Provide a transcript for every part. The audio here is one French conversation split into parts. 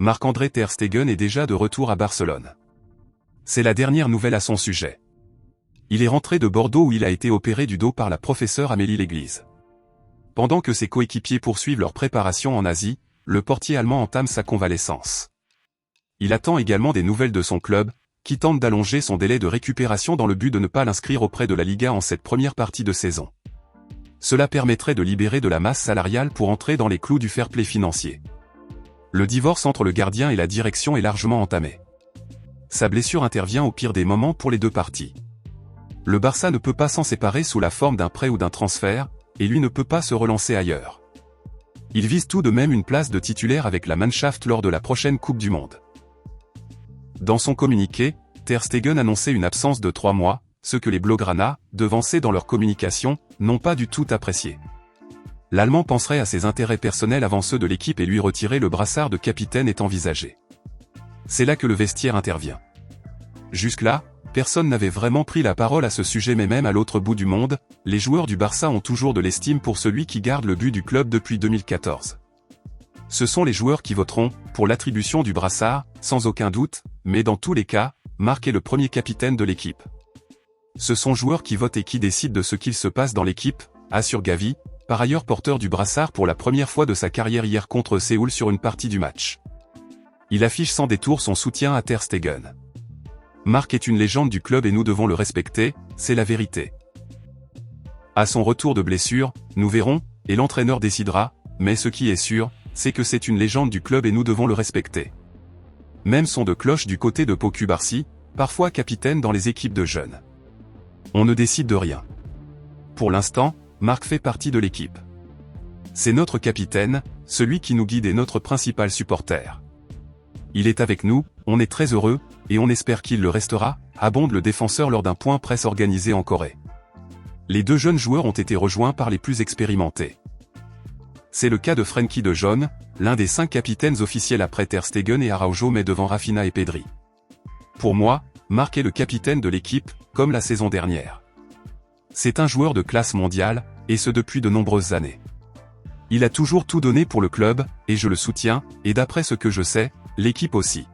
Marc-André ter Stegen est déjà de retour à Barcelone. C'est la dernière nouvelle à son sujet. Il est rentré de Bordeaux où il a été opéré du dos par la professeure Amélie Léglise. Pendant que ses coéquipiers poursuivent leur préparation en Asie, le portier allemand entame sa convalescence. Il attend également des nouvelles de son club, qui tente d'allonger son délai de récupération dans le but de ne pas l'inscrire auprès de la Liga en cette première partie de saison. Cela permettrait de libérer de la masse salariale pour entrer dans les clous du fair-play financier. Le divorce entre le gardien et la direction est largement entamé. Sa blessure intervient au pire des moments pour les deux parties. Le Barça ne peut pas s'en séparer sous la forme d'un prêt ou d'un transfert, et lui ne peut pas se relancer ailleurs. Il vise tout de même une place de titulaire avec la Mannschaft lors de la prochaine Coupe du Monde. Dans son communiqué, ter Stegen annonçait une absence de 3 mois, ce que les Blaugrana, devancés dans leur communication, n'ont pas du tout apprécié. L'Allemand penserait à ses intérêts personnels avant ceux de l'équipe et lui retirer le brassard de capitaine est envisagé. C'est là que le vestiaire intervient. Jusque-là, personne n'avait vraiment pris la parole à ce sujet, mais même à l'autre bout du monde, les joueurs du Barça ont toujours de l'estime pour celui qui garde le but du club depuis 2014. Ce sont les joueurs qui voteront pour l'attribution du brassard, sans aucun doute, mais dans tous les cas, Marc est le premier capitaine de l'équipe. Ce sont joueurs qui votent et qui décident de ce qu'il se passe dans l'équipe, assure Gavi, par ailleurs porteur du brassard pour la première fois de sa carrière hier contre Séoul sur une partie du match. Il affiche sans détour son soutien à ter Stegen. Marc est une légende du club et nous devons le respecter, c'est la vérité. À son retour de blessure, nous verrons, et l'entraîneur décidera, mais ce qui est sûr, c'est que c'est une légende du club et nous devons le respecter. Même son de cloche du côté de Pau Cubarsí, parfois capitaine dans les équipes de jeunes. On ne décide de rien. Pour l'instant, Marc fait partie de l'équipe. C'est notre capitaine, celui qui nous guide et notre principal supporter. Il est avec nous, on est très heureux, et on espère qu'il le restera, abonde le défenseur lors d'un point presse organisé en Corée. Les deux jeunes joueurs ont été rejoints par les plus expérimentés. C'est le cas de Frenkie de Jong, l'un des 5 capitaines officiels après ter Stegen et Araujo mais devant Rafinha et Pedri. Pour moi, Marc est le capitaine de l'équipe, comme la saison dernière. C'est un joueur de classe mondiale, et ce depuis de nombreuses années. Il a toujours tout donné pour le club, et je le soutiens, et d'après ce que je sais, l'équipe aussi.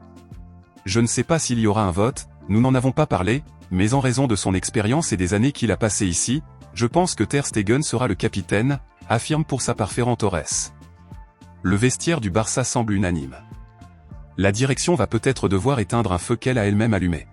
Je ne sais pas s'il y aura un vote, nous n'en avons pas parlé, mais en raison de son expérience et des années qu'il a passées ici, je pense que ter Stegen sera le capitaine, affirme pour sa part Ferran Torres. Le vestiaire du Barça semble unanime. La direction va peut-être devoir éteindre un feu qu'elle a elle-même allumé.